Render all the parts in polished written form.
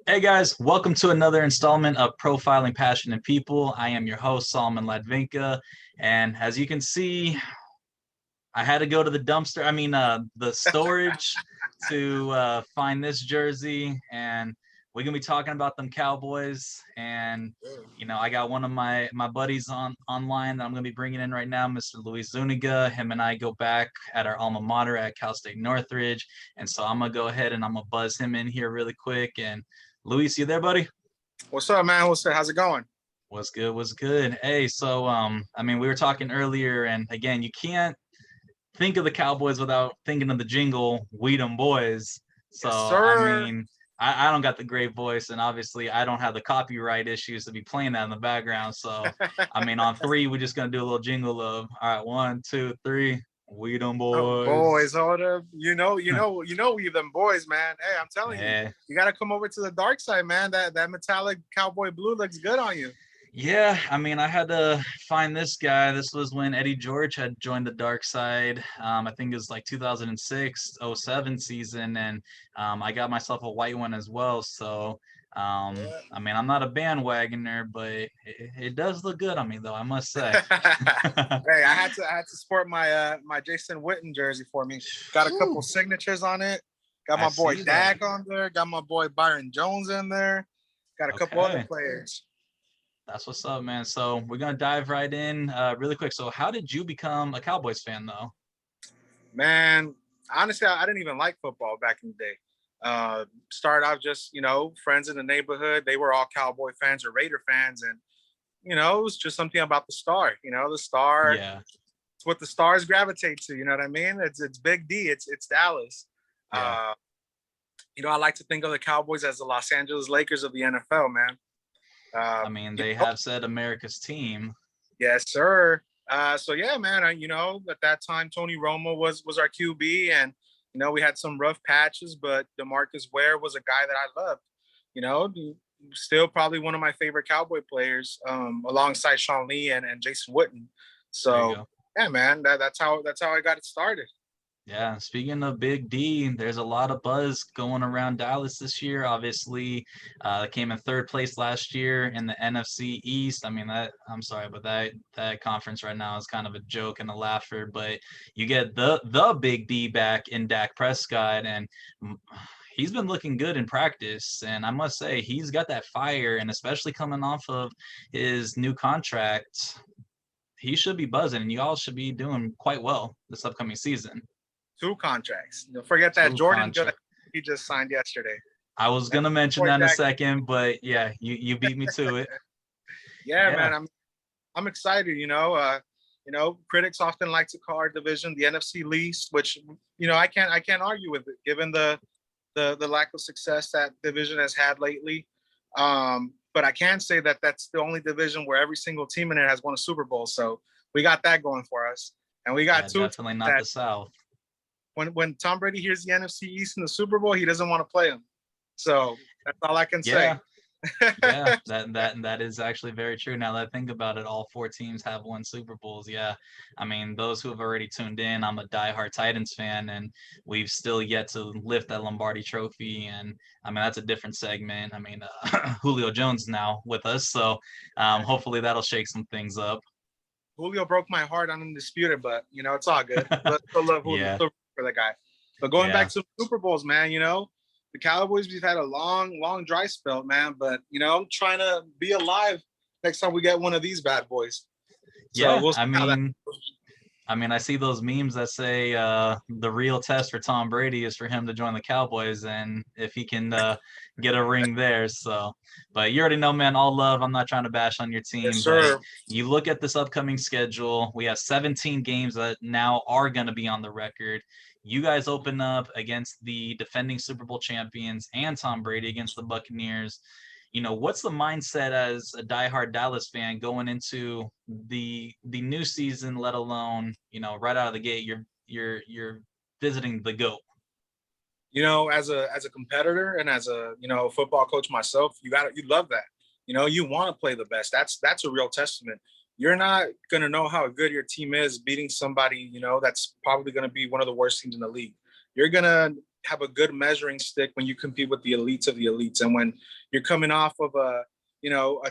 Hey guys, welcome to another installment of Profiling Passionate People. I am your host, Solomon Ladvinka, and as you can see, I had to go to the dumpster, the storage to find this jersey, and we're gonna be talking about them Cowboys. And I got one of my buddies online that I'm gonna be bringing in right now, Mr. Luis Zuniga. Him and I go back at our alma mater at Cal State Northridge, and so I'm gonna go ahead and I'm gonna buzz him in here really quick. And Luis, you there, buddy? What's up, man? What's up? How's it going? What's good? What's good? Hey, so we were talking earlier, and again, you can't think of the Cowboys without thinking of the jingle "We Dem Boys." So Yes, sir. I don't got the great voice, and obviously I don't have the copyright issues to be playing that in the background. So on three, we're just gonna do a little jingle of all right, 1, 2, 3. We Dem Oh, Boys. boys, hold up. We them boys, man. Hey, I'm telling you, Yeah. you got to come over to the dark side, man. That metallic cowboy blue looks good on you. Yeah, I had to find this guy. This was when Eddie George had joined the dark side. I think it was like 2006, '07 season, and I got myself a white one as well. So, Yeah. I'm not a bandwagoner, but it does look good on me, though, I must say. Hey, I had to sport my Jason Witten jersey for me. Got a couple signatures on it. Got I my boy see that. Dak on there. Got my boy Byron Jones in there. Got a couple other Okay, players. that's what's up, man. So we're gonna dive right in really quick. So, how did you become a Cowboys fan, though? Man, honestly, I didn't even like football back in the day. Started out just, friends in the neighborhood. They were all Cowboy fans or Raider fans. And, it was just something about the star. The star, Yeah, it's what the stars gravitate to. You know what I mean? It's Big D. It's Dallas. yeah. Uh, I like to think of the Cowboys as the Los Angeles Lakers of the NFL, man. Uh, you They know, have said America's team. yes, sir. So yeah, man. At that time, Tony Romo was our QB, and we had some rough patches, but DeMarcus Ware was a guy that I loved. You know, Still probably one of my favorite Cowboy players, alongside Sean Lee and Jason Witten. There you So go. yeah, man. That's how I got it started. Yeah, speaking of Big D, there's a lot of buzz going around Dallas this year. Obviously, came in third place last year in the NFC East. I'm sorry, but that conference right now is kind of a joke and a laugher. But you get the Big D back in Dak Prescott, and mm, he's been looking good in practice. And I must say, he's got that fire, and especially coming off of his new contract, he should be buzzing, and you all should be doing quite well this upcoming season. Two contracts. Don't forget that Two Jordan Good contract. he just signed yesterday. I was That's gonna mention boy that in a Dak. second, but yeah, you beat me to it. Yeah, Yeah, man. I'm excited. Critics often like to call our division the NFC least, which I can't argue with it, given the lack of success that division has had lately. But I can say that that's the only division where every single team in it has won a Super Bowl. So we got that going for us, and we got yeah, two teams definitely not that the South. when Tom Brady hears the NFC East in the Super Bowl, he doesn't want to play them. So that's all I can say. Yeah, yeah, that is actually very true. Now that I think about it, all four teams have won Super Bowls. Yeah, those who have already tuned in, I'm a diehard Titans fan, and we've still yet to lift that Lombardi Trophy. And that's a different segment. Julio Jones now with us, so hopefully that'll shake some things up. Julio broke my heart on Undisputed, but it's all good. But still love Julio, Yeah, still for the guy. But going back yeah. to Super Bowls, man, the Cowboys, we've had a long, long dry spell, man. But I'm trying to be alive next time we get one of these bad boys. So Yeah, we'll see how that goes. I see those memes that say the real test for Tom Brady is for him to join the Cowboys, and if he can get a ring there. So, but you already know, man, all love. I'm not trying to bash on your Yes, team, but sir. you look at this upcoming schedule. We have 17 games that now are going to be on the record. You guys open up against the defending Super Bowl champions and Tom Brady against the Buccaneers. What's the mindset as a diehard Dallas fan going into the new season, let alone, right out of the gate, you're visiting the GOAT. As a competitor and as a football coach myself, you love that. You want to play the best. That's a real testament. You're not gonna know how good your team is beating somebody that's probably gonna be one of the worst teams in the league. You're gonna have a good measuring stick when you compete with the elites of the elites. And when you're coming off of a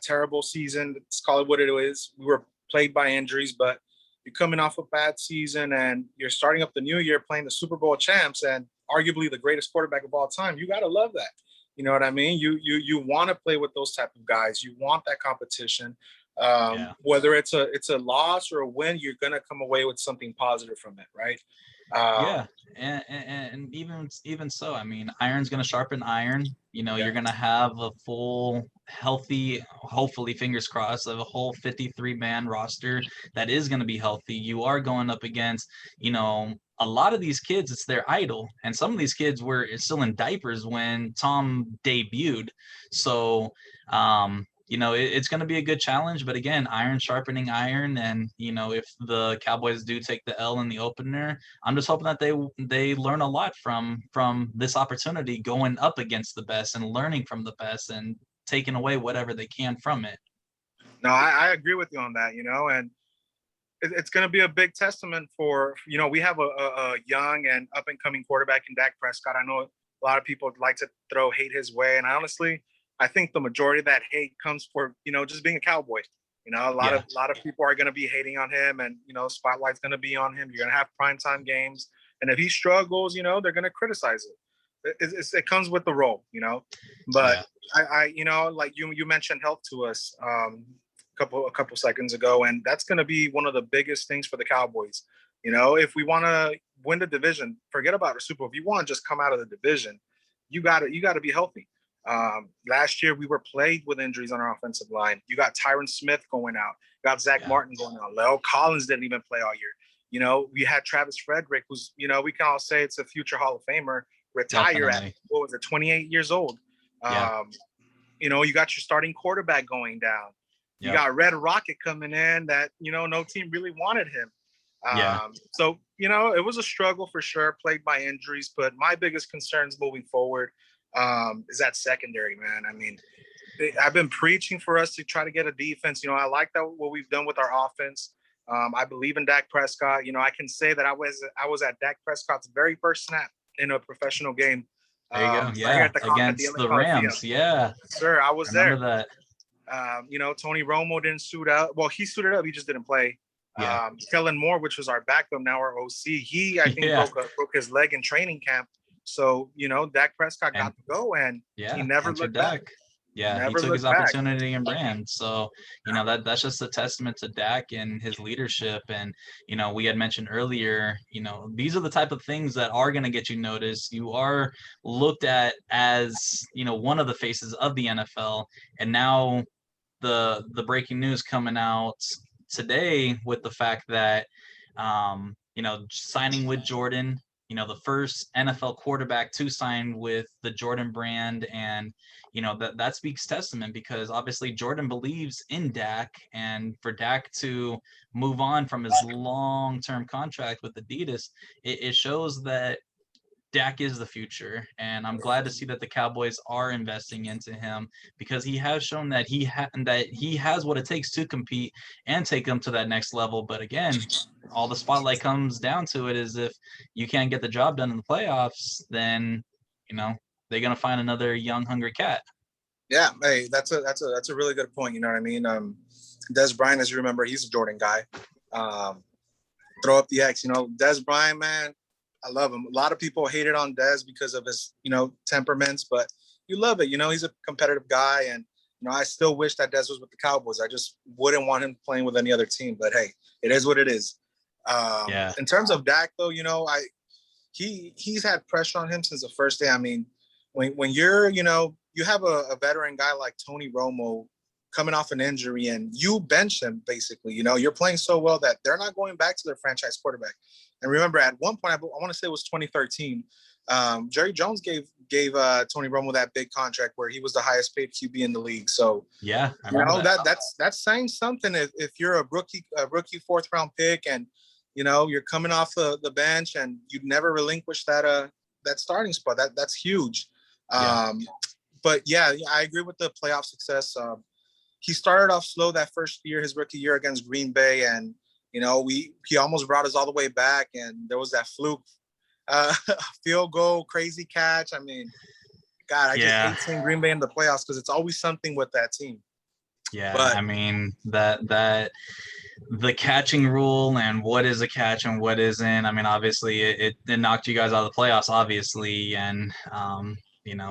terrible season, let's call it what it is. We were plagued by injuries, but you're coming off a bad season and you're starting up the new year playing the Super Bowl champs and arguably the greatest quarterback of all time. You got to love that. You know what I mean? You want to play with those type of guys. You want that competition. Whether it's a loss or a win, you're gonna come away with something positive from it, right? And even so, I mean, iron's gonna sharpen iron. You're gonna have a full, healthy, hopefully, fingers crossed, of a whole 53-man roster that is gonna be healthy. You are going up against, a lot of these kids, it's their idol, and some of these kids were still in diapers when Tom debuted. So, it's going to be a good challenge, but again, iron sharpening iron. And, if the Cowboys do take the L in the opener, I'm just hoping that they learn a lot from this opportunity, going up against the best and learning from the best and taking away whatever they can from it. No, I agree with you on that, and it's going to be a big testament for, we have a young and up and coming quarterback in Dak Prescott. I know a lot of people like to throw hate his way. And I think the majority of that hate comes for, just being a Cowboy. A lot of people are going to be hating on him, and, spotlight's going to be on him. You're going to have primetime games. And if he struggles, they're going to criticize it. It comes with the role, but I like you mentioned health to us a couple seconds ago, and that's going to be one of the biggest things for the Cowboys. If we want to win the division, forget about the Super Bowl. If you want to just come out of the division, you got to be healthy. Last year we were plagued with injuries on our offensive line. You got Tyron Smith going out, you got Zach Martin going out. Leo Collins didn't even play all year. We had Travis Frederick, who's, we can all say it's a future Hall of Famer, retire at 28 years old. You got your starting quarterback going down. You got Red Rocket coming in that, no team really wanted him. So, it was a struggle for sure, plagued by injuries, but my biggest concerns moving forward is that secondary, man. I mean, I've been preaching for us to try to get a defense. I like that what we've done with our offense. I believe in Dak Prescott. I can say that I was at Dak Prescott's very first snap in a professional game. There you go. Yeah, against the Rams. Yeah, sir, I was there. Remember that. Tony Romo didn't suit up. Well, he suited up. He just didn't play. Kellen Moore, which was our backup, now our OC. He, I think, broke his leg in training camp. So, Dak Prescott got to go, and he never looked back. Yeah, he took his opportunity and ran. So, that's just a testament to Dak and his leadership. And, we had mentioned earlier, these are the type of things that are going to get you noticed. You are looked at as, one of the faces of the NFL. And now the breaking news coming out today with the fact that, signing with Jordan, the first NFL quarterback to sign with the Jordan brand. And, that speaks testament, because obviously Jordan believes in Dak, and for Dak to move on from his long-term contract with Adidas, it shows that Dak is the future. And I'm glad to see that the Cowboys are investing into him, because he has shown that he has what it takes to compete and take them to that next level. But again, all the spotlight comes down to it is, if you can't get the job done in the playoffs, then they're gonna find another young hungry cat. Yeah, hey, that's a really good point. You know what I mean? Des Bryant, as you remember, he's a Jordan guy. Throw up the X. Des Bryant, man, I love him. A lot of people hated on Des because of his, temperaments, but you love it. He's a competitive guy, and I still wish that Des was with the Cowboys. I just wouldn't want him playing with any other team. But hey, it is what it is. In terms of Dak, though, he's had pressure on him since the first day. I mean, when you're, you have a veteran guy like Tony Romo coming off an injury, and you bench him basically. You're playing so well that they're not going back to their franchise quarterback. And remember, at one point, I want to say it was 2013, Jerry Jones gave Tony Romo that big contract where he was the highest paid QB in the league. So yeah, I remember that's saying something. If you're a rookie fourth round pick, and you're coming off the bench, and you'd never relinquish that starting spot, that's huge. But yeah, I agree with the playoff success. He started off slow that first year, his rookie year against Green Bay, and he almost brought us all the way back. And there was that fluke field goal, crazy catch. I mean, God, I just hate seeing Green Bay in the playoffs because it's always something with that team. Yeah, But I mean that the catching rule and what is a catch and what isn't. I mean, obviously it knocked you guys out of the playoffs, obviously, and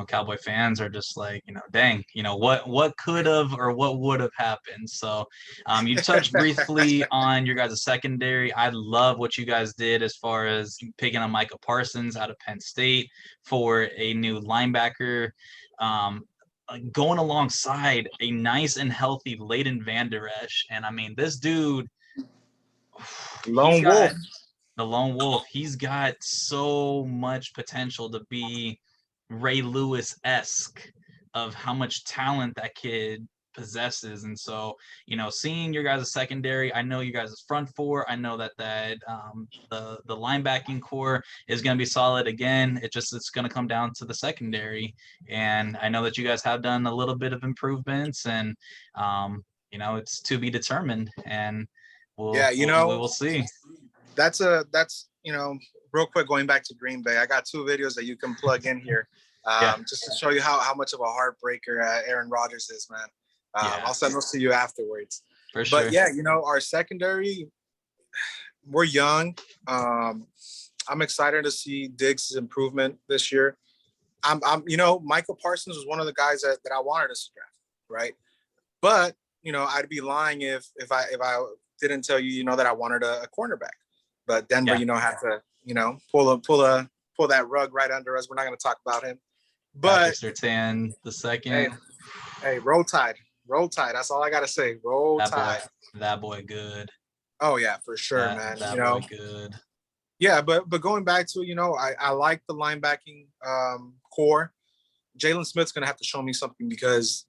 Cowboy fans are just like, dang, what could have or what would have happened. So, you touched briefly on your guys' secondary. I love what you guys did as far as picking on Micah Parsons out of Penn State for a new linebacker. Going alongside a nice and healthy Leighton Vander Esch. And I mean, this dude, Lone Wolf. The Lone Wolf, he's got so much potential to be Ray Lewis-esque of how much talent that kid possesses. And so, seeing your guys' secondary, I know you guys' front four, I know that the linebacking core is going to be solid again. It's going to come down to the secondary. And I know that you guys have done a little bit of improvements, and it's to be determined, and we'll see. That's real quick, going back to Green Bay, I got 2 videos that you can plug in here, just to show you how much of a heartbreaker Aaron Rodgers is, man. I'll send those to you afterwards. For sure. But yeah, our secondary, we're young. I'm excited to see Diggs' improvement this year. Michael Parsons was one of the guys that I wanted us to draft, right? But I'd be lying if I didn't tell you, that I wanted a cornerback. But Denver, had to, pull that rug right under us. We're not going to talk about him. But Surtain the second. Hey, roll tide. That's all I got to say. Roll tide. That boy good. Oh yeah, for sure, man. That boy good. Yeah, but going back to, I like the linebacking core. Jalen Smith's going to have to show me something because,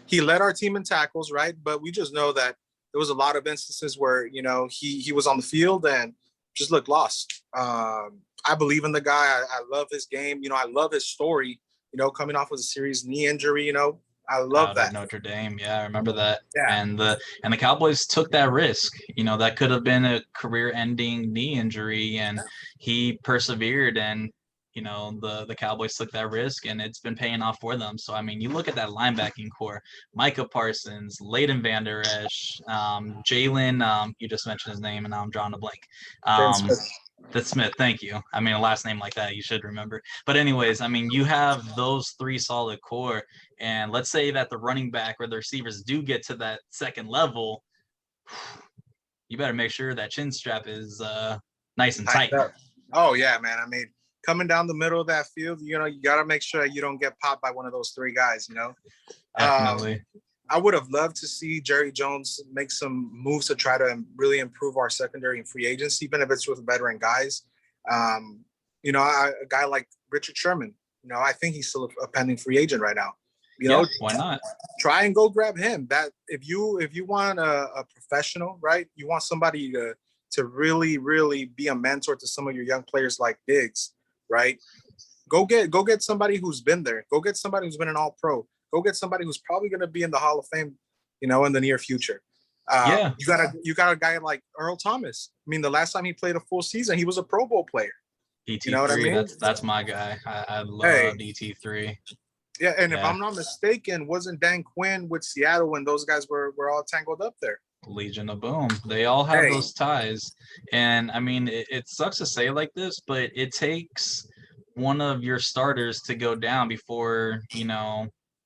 he led our team in tackles, right? But we just know that there was a lot of instances where, he was on the field and just looked lost. I believe in the guy. I love his game. I love his story, coming off with a serious knee injury, I love that. Notre Dame. Yeah, I remember that. Yeah. And the Cowboys took that risk. That could have been a career-ending knee injury, and he persevered, and the Cowboys took that risk, and it's been paying off for them. So, I mean, you look at that linebacking core: Micah Parsons, Leighton Vander Esch, Jalen. You just mentioned his name, and now I'm drawing a blank. That's Smith. Thank you. I mean, a last name like that, you should remember. But anyways, I mean, you have those 3 solid core, and let's say that the running back or the receivers do get to that second level, you better make sure that chin strap is nice and tight. Oh yeah, man. I mean, coming down the middle of that field, you got to make sure you don't get popped by one of those 3 guys. Definitely. I would have loved to see Jerry Jones make some moves to try to really improve our secondary and free agents, even if it's with veteran guys. A guy like Richard Sherman, I think he's still a pending free agent right now. Why not? Try and go grab him. That if you want a professional, right? You want somebody to really, really be a mentor to some of your young players like Diggs, right? Go get somebody who's been there. Go get somebody who's been an All-Pro. Go get somebody who's probably going to be in the Hall of Fame, in the near future. You got a guy like Earl Thomas. I mean, the last time he played a full season, he was a Pro Bowl player. ET3, you know what I mean? That's my guy. I love ET3. Yeah, and if I'm not mistaken, wasn't Dan Quinn with Seattle when those guys were all tangled up there? Legion of Boom. They all have those ties. And I mean, it sucks to say like this, but it takes one of your starters to go down before,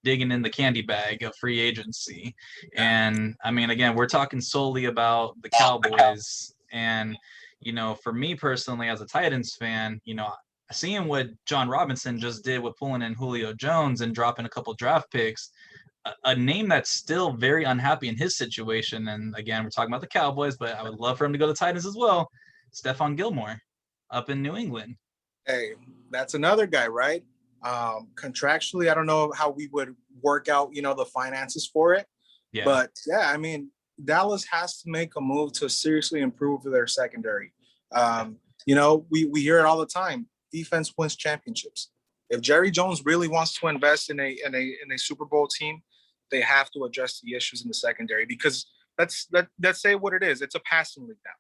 digging in the candy bag of free agency. And I mean, again, we're talking solely about the Cowboys. And, for me personally, as a Titans fan, seeing what John Robinson just did with pulling in Julio Jones and dropping a couple draft picks, a name that's still very unhappy in his situation. And again, we're talking about the Cowboys, but I would love for him to go to the Titans as well. Stephon Gilmore up in New England. Hey, that's another guy, right? Contractually, I don't know how we would work out, the finances for it. Yeah. But yeah, I mean, Dallas has to make a move to seriously improve their secondary. We hear it all the time. Defense wins championships. If Jerry Jones really wants to invest in a Super Bowl team, they have to address the issues in the secondary, because let's say what it is. It's a passing league now.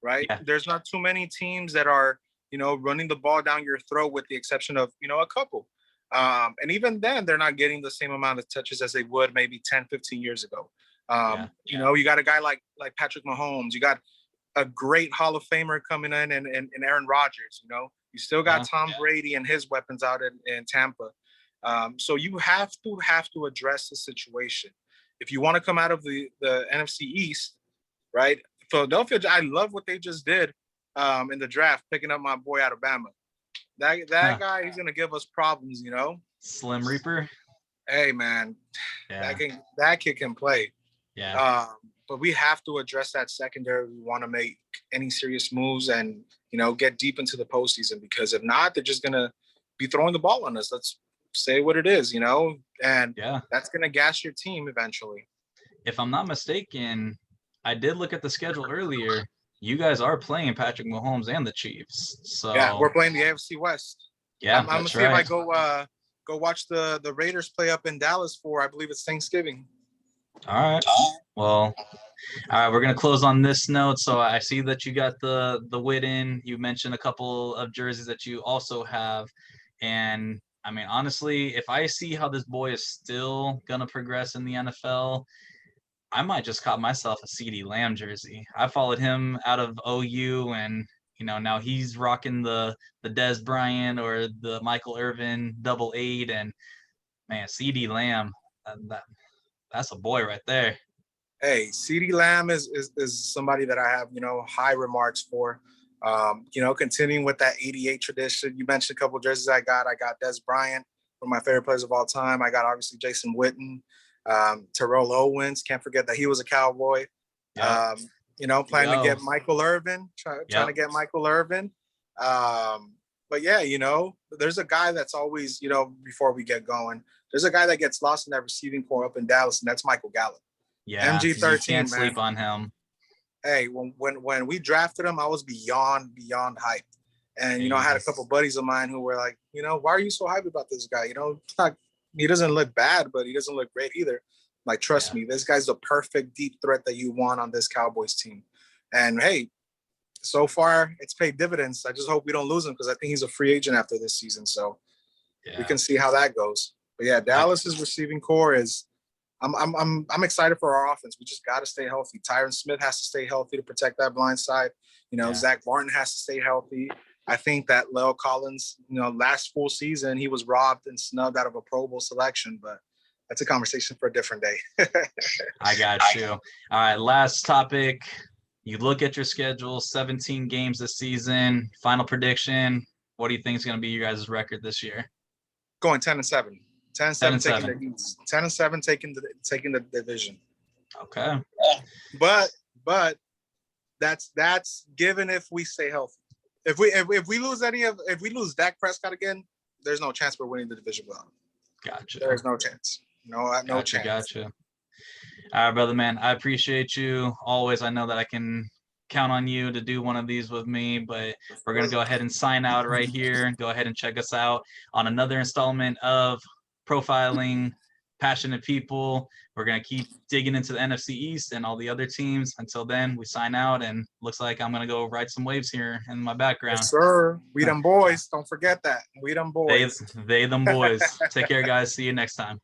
right? Yeah. There's not too many teams that are, running the ball down your throat with the exception of, a couple. And even then, they're not getting the same amount of touches as they would maybe 10, 15 years ago. You got a guy like Patrick Mahomes. You got a great Hall of Famer coming in and Aaron Rodgers. You still got Tom Brady and his weapons out in Tampa. So you have to address the situation. If you want to come out of the NFC East, right? Philadelphia, I love what they just did in the draft, picking up my boy out of Bama. That guy, he's gonna give us problems, Slim Reaper. Hey man, that kid can play. Yeah. But we have to address that secondary. We want to make any serious moves and get deep into the postseason, because if not, they're just gonna be throwing the ball on us. Let's say what it is, and that's gonna gas your team eventually. If I'm not mistaken, I did look at the schedule earlier. You guys are playing Patrick Mahomes and the Chiefs. So yeah, we're playing the AFC West. Yeah, I'm gonna see if I go watch the Raiders play up in Dallas for, I believe it's Thanksgiving. All right. Well, all right, we're gonna close on this note. So I see that you got the Witten. You mentioned a couple of jerseys that you also have, and I mean, honestly, if I see how this boy is still gonna progress in the NFL, I might just cop myself a CeeDee Lamb jersey. I followed him out of OU, and now he's rocking the Dez Bryant or the Michael Irvin 88, and man, CeeDee Lamb, that's a boy right there. Hey, CeeDee Lamb is somebody that I have high remarks for. Continuing with that 88 tradition. You mentioned a couple of jerseys I got. I got Dez Bryant, one of my favorite players of all time. I got obviously Jason Witten. Terrell Owens, can't forget that he was a Cowboy. Yep. Planning to get Michael Irvin, trying to get Michael Irvin. But yeah, there's a guy that's always, before we get going, there's a guy that gets lost in that receiving core up in Dallas, and that's Michael Gallup. Yeah, MG13, you can't sleep man. on him. Hey, when we drafted him, I was beyond hyped. And, I had a couple buddies of mine who were like, why are you so hyped about this guy? It's not, he doesn't look bad, but he doesn't look great either. Like, trust me, this guy's the perfect deep threat that you want on this Cowboys team. And hey, so far it's paid dividends. I just hope we don't lose him, because I think he's a free agent after this season. So we can see how that goes. But yeah, Dallas's receiving core is, I'm excited for our offense. We just got to stay healthy. Tyron Smith has to stay healthy to protect that blind side. Zach Martin has to stay healthy. I think that Leo Collins, last full season, he was robbed and snubbed out of a Pro Bowl selection, but that's a conversation for a different day. I got you. All right, last topic. You look at your schedule, 17 games this season. Final prediction. What do you think is going to be your guys' record this year? Going 10-7. 10-7 taking the East. 10-7 taking the division. Okay. But that's given if we stay healthy. If we lose Dak Prescott again, there's no chance we're winning the division without him. Gotcha. There's no chance. No chance. Gotcha. All right, brother, man. I appreciate you always. I know that I can count on you to do one of these with me, but we're going to go ahead and sign out right here. Go ahead and check us out on another installment of Profiling Passionate People. We're going to keep digging into the NFC East and all the other teams. Until then, we sign out, and looks like I'm going to go ride some waves here in my background. Yes, sir. We them boys. Don't forget that. We them boys. They them boys. Take care, guys. See you next time.